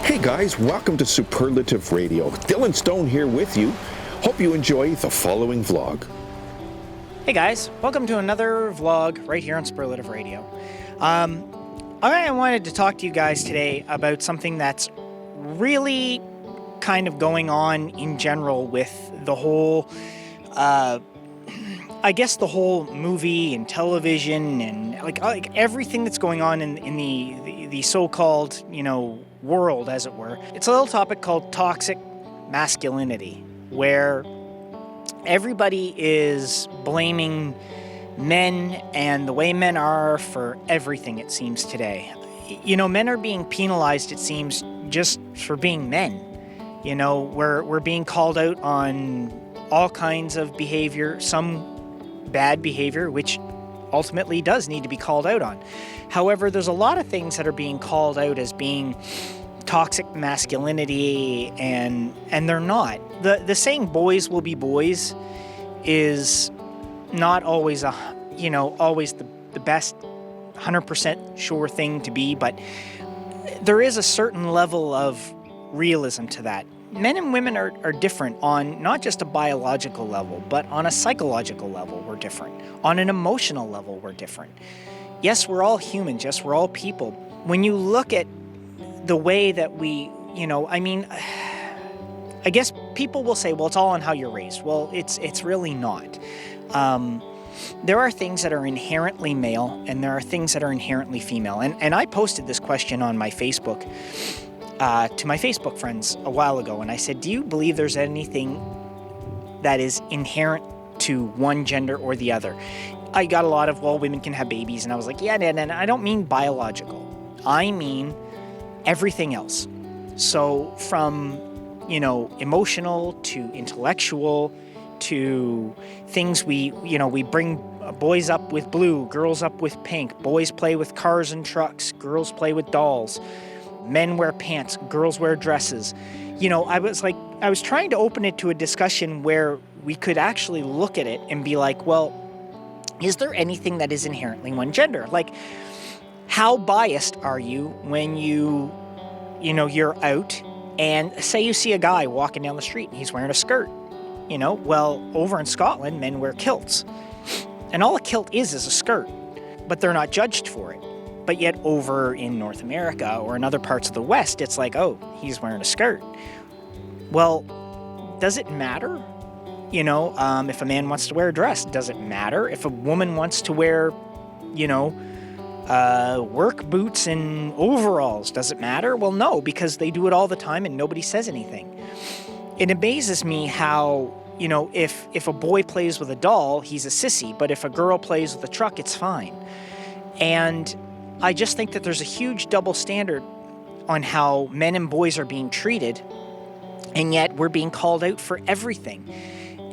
Hey guys, welcome to Superlative Radio. Dylan Stone here with you. Hope you enjoy the following vlog. Hey guys, welcome to another vlog right here on Superlative Radio. I wanted to talk to you guys today about something that's really kind of going on in general with the whole, I guess the whole movie and television and like everything that's going on in the so-called, world, as it were. It's a little topic called toxic masculinity, where everybody is blaming men and the way men are for everything, it seems today. Men are being penalized, it seems, just for being men. We're being called out on all kinds of behavior, some bad behavior, which ultimately does need to be called out on. However, there's a lot of things that are being called out as being toxic masculinity, and they're not. The saying "boys will be boys" is not always always the best 100% sure thing to be, but there is a certain level of realism to that. Men and women are different on not just a biological level, but on a psychological level, we're different. On an emotional level, we're different. Yes, we're all humans. Yes, we're all people. When you look at the way that we, I guess people will say, well, it's all on how you're raised. Well, it's really not. There are things that are inherently male, and there are things that are inherently female. And I posted this question on my Facebook, to my Facebook friends a while ago, and I said, do you believe there's anything that is inherent to one gender or the other? I got a lot of, well, women can have babies, and I was like, yeah, and I don't mean biological. I mean everything else. So from, emotional to intellectual to things we bring boys up with blue, girls up with pink, boys play with cars and trucks, girls play with dolls, men wear pants, girls wear dresses. I was trying to open it to a discussion where we could actually look at it and be like, well, is there anything that is inherently one gender? Like, how biased are you when you're out and say you see a guy walking down the street and he's wearing a skirt? Well, over in Scotland, men wear kilts. And all a kilt is a skirt, but they're not judged for it. But yet over in North America or in other parts of the West, it's like, oh, he's wearing a skirt. Well, does it matter? If a man wants to wear a dress, does it matter? If a woman wants to wear, work boots and overalls, does it matter? Well, no, because they do it all the time and nobody says anything. It amazes me how, if a boy plays with a doll, he's a sissy, but if a girl plays with a truck, it's fine. And I just think that there's a huge double standard on how men and boys are being treated, and yet we're being called out for everything.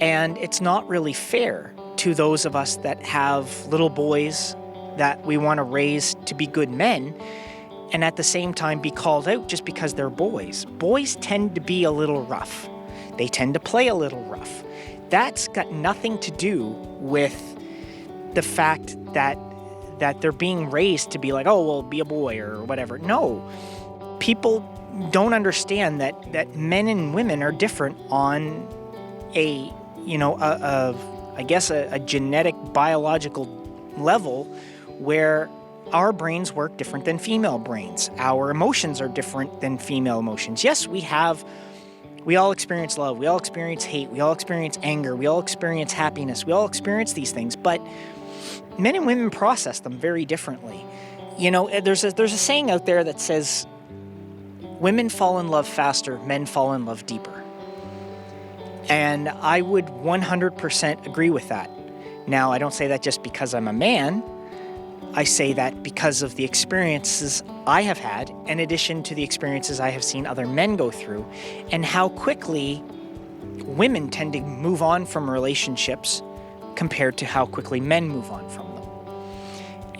And it's not really fair to those of us that have little boys that we want to raise to be good men, and at the same time be called out just because they're boys. Boys tend to be a little rough. They tend to play a little rough. That's got nothing to do with the fact that they're being raised to be like, oh, well, be a boy or whatever. No. People don't understand that men and women are different on a genetic, biological level where our brains work different than female brains. Our emotions are different than female emotions. Yes, we all experience love, we all experience hate, we all experience anger, we all experience happiness, we all experience these things, but men and women process them very differently. There's a saying out there that says, women fall in love faster, men fall in love deeper. And I would 100% agree with that. Now, I don't say that just because I'm a man. I say that because of the experiences I have had, in addition to the experiences I have seen other men go through, and how quickly women tend to move on from relationships compared to how quickly men move on from them.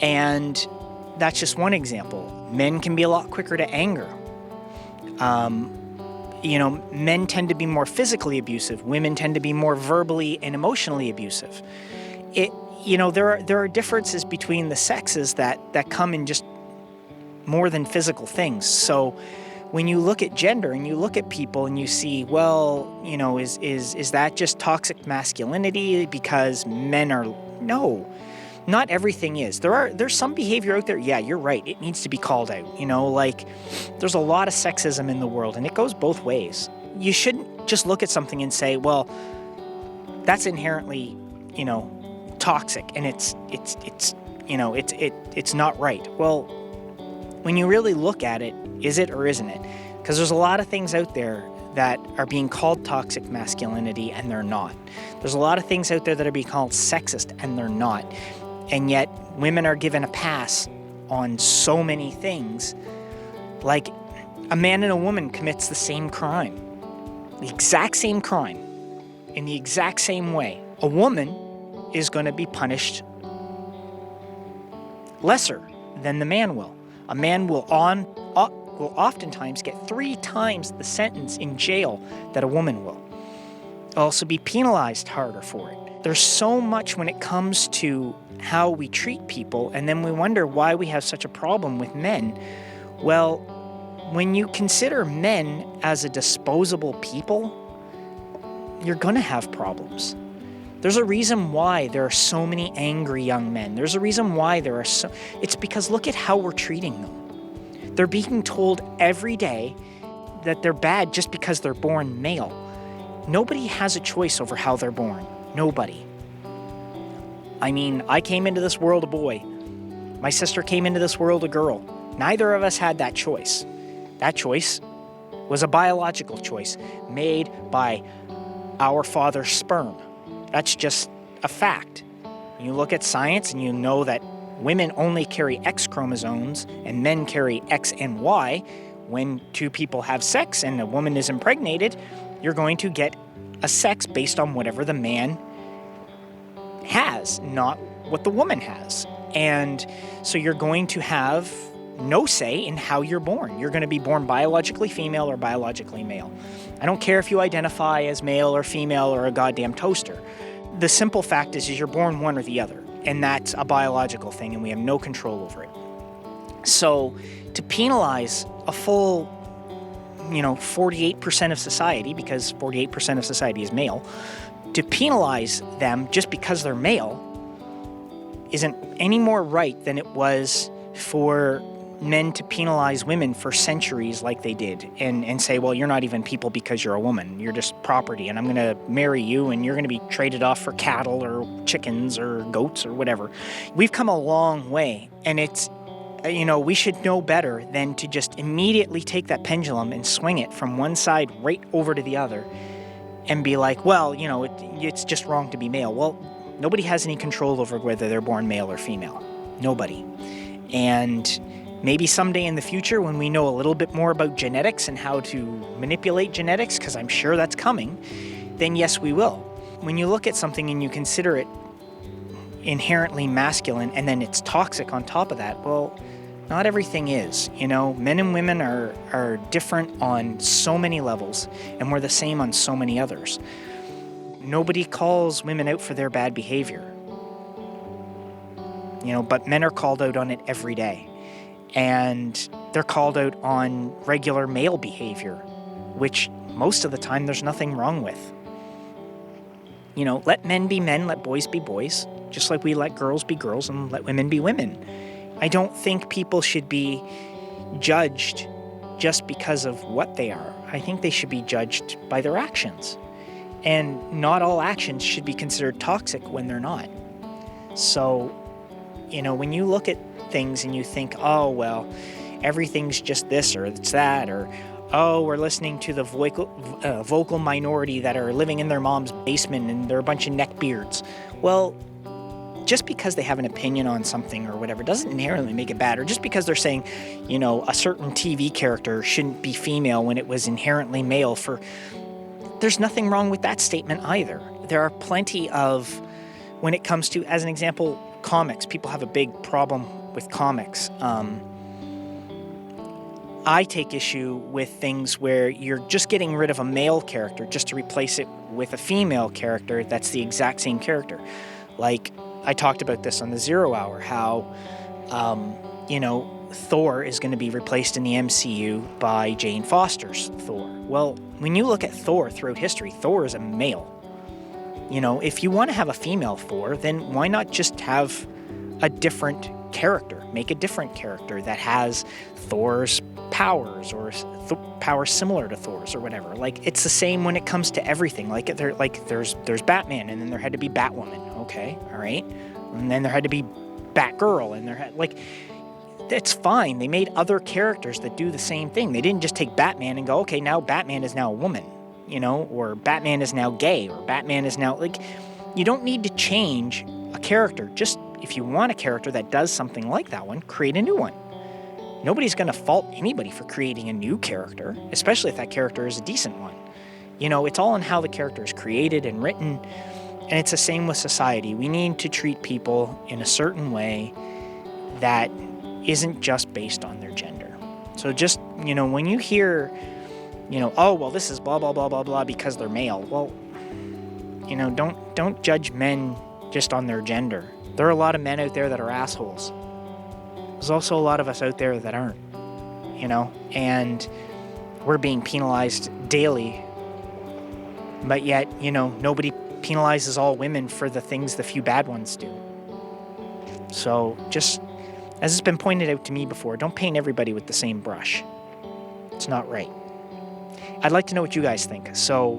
And that's just one example. Men can be a lot quicker to anger. Men tend to be more physically abusive. Women tend to be more verbally and emotionally abusive. There are differences between the sexes that come in just more than physical things. So when you look at gender and you look at people and you see, well, is that just toxic masculinity because men are... No, not everything is. There's some behavior out there, yeah, you're right, it needs to be called out. Like there's a lot of sexism in the world, and it goes both ways. You shouldn't just look at something and say, well, that's inherently, toxic, and it's not right. Well, when you really look at it, is it or isn't it? Because there's a lot of things out there that are being called toxic masculinity, and they're not. There's a lot of things out there that are being called sexist, and they're not. And yet, women are given a pass on so many things. Like, a man and a woman commits the same crime. The exact same crime. In the exact same way. A woman is going to be punished lesser than the man will. A man will oftentimes get 3 times the sentence in jail that a woman will. Also be penalized harder for it. There's so much when it comes to how we treat people, and then we wonder why we have such a problem with men. Well, when you consider men as a disposable people, you're going to have problems. There's a reason why there are so many angry young men. There's a reason why there are so... It's because look at how we're treating them. They're being told every day that they're bad just because they're born male. Nobody has a choice over how they're born. Nobody. I mean, I came into this world a boy. My sister came into this world a girl. Neither of us had that choice. That choice was a biological choice made by our father's sperm. That's just a fact. You look at science and you know that women only carry X chromosomes and men carry X and Y. When 2 people have sex and a woman is impregnated, you're going to get a sex based on whatever the man has, not what the woman has. And so you're going to have no say in how you're born. You're going to be born biologically female or biologically male. I don't care if you identify as male or female or a goddamn toaster. The simple fact is you're born one or the other, and that's a biological thing, and we have no control over it. So to penalize a full, 48% of society, because 48% of society is male, to penalize them just because they're male isn't any more right than it was for men to penalize women for centuries like they did and say, well, you're not even people because you're a woman. You're just property, and I'm going to marry you, and you're going to be traded off for cattle or chickens or goats or whatever. We've come a long way, and it's, we should know better than to just immediately take that pendulum and swing it from one side right over to the other and be like, well, it's just wrong to be male. Well, nobody has any control over whether they're born male or female. Nobody. And maybe someday in the future, when we know a little bit more about genetics and how to manipulate genetics, because I'm sure that's coming, then yes, we will. When you look at something and you consider it inherently masculine and then it's toxic on top of that, well, not everything is. Men and women are different on so many levels, and we're the same on so many others. Nobody calls women out for their bad behavior. But men are called out on it every day. And they're called out on regular male behavior, which most of the time there's nothing wrong with. Let men be men, let boys be boys, just like we let girls be girls and let women be women. I don't think people should be judged just because of what they are. I think they should be judged by their actions. And not all actions should be considered toxic when they're not. So, when you look at things and you think, oh, well, everything's just this or it's that, or, oh, we're listening to the vocal minority that are living in their mom's basement and they're a bunch of neckbeards. Well, just because they have an opinion on something or whatever doesn't inherently make it bad. Or just because they're saying, a certain TV character shouldn't be female when it was inherently male, there's nothing wrong with that statement either. There are plenty of, when it comes to, as an example, comics. People have a big problem with comics. I take issue with things where you're just getting rid of a male character just to replace it with a female character that's the exact same character. Like, I talked about this on the Zero Hour, how, Thor is going to be replaced in the MCU by Jane Foster's Thor. Well, when you look at Thor throughout history, Thor is a male. You know, if you want to have a female Thor, then why not just have a different character? Make a different character that has Thor's powers or powers similar to Thor's or whatever. Like, it's the same when it comes to everything. There's Batman, and then there had to be Batwoman. Okay, all right, and then there had to be Batgirl, and it's fine. They made other characters that do the same thing. They didn't just take Batman and go, okay, now Batman is now a woman, you know, or Batman is now gay, or Batman is now, like, you don't need to change a character. Just, if you want a character that does something like that one, create a new one. Nobody's going to fault anybody for creating a new character, especially if that character is a decent one. You know, it's all in how the character is created and written, and it's the same with society. We need to treat people in a certain way that isn't just based on their gender. So just, you know, when you hear, you know, oh, well, this is blah, blah, blah, blah, blah because they're male. Well, you know, don't judge men just on their gender. There are a lot of men out there that are assholes. There's also a lot of us out there that aren't, you know, and we're being penalized daily. But yet, you know, nobody penalizes all women for the things the few bad ones do. So just, as it's been pointed out to me before, don't paint everybody with the same brush. It's not right. I'd like to know what you guys think. So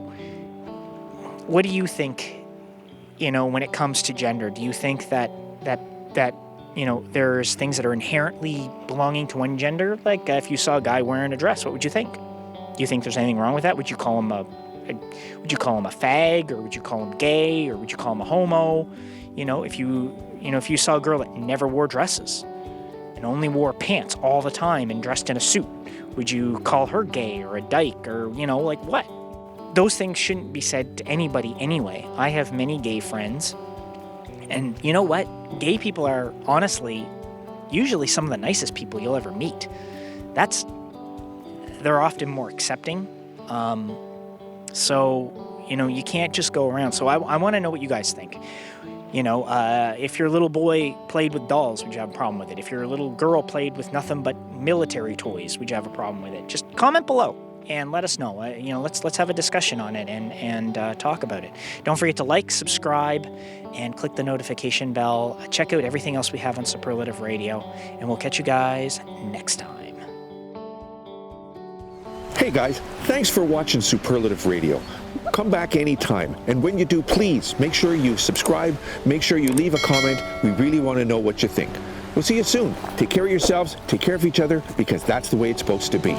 what do you think, you know, when it comes to gender? Do you think that you know, there's things that are inherently belonging to one gender? Like, if you saw a guy wearing a dress, what would you think? Do you think there's anything wrong with that? Would you call him a fag, or would you call him gay, or would you call him a homo? You know, if you saw a girl that never wore dresses and only wore pants all the time and dressed in a suit, would you call her gay or a dyke, or, you know, like what? Those things shouldn't be said to anybody anyway. I have many gay friends, and you know what? Gay people are honestly usually some of the nicest people you'll ever meet. They're often more accepting. So, you know, you can't just go around. So I want to know what you guys think. You know, if your little boy played with dolls, would you have a problem with it? If your little girl played with nothing but military toys, would you have a problem with it? Just comment below and let us know. You know, let's have a discussion on it and talk about it. Don't forget to like, subscribe, and click the notification bell. Check out everything else we have on Superlative Radio, and we'll catch you guys next time. Hey guys, thanks for watching Superlative Radio. Come back anytime, and when you do, please make sure you subscribe, make sure you leave a comment. We really want to know what you think. We'll see you soon. Take care of yourselves, take care of each other, because that's the way it's supposed to be.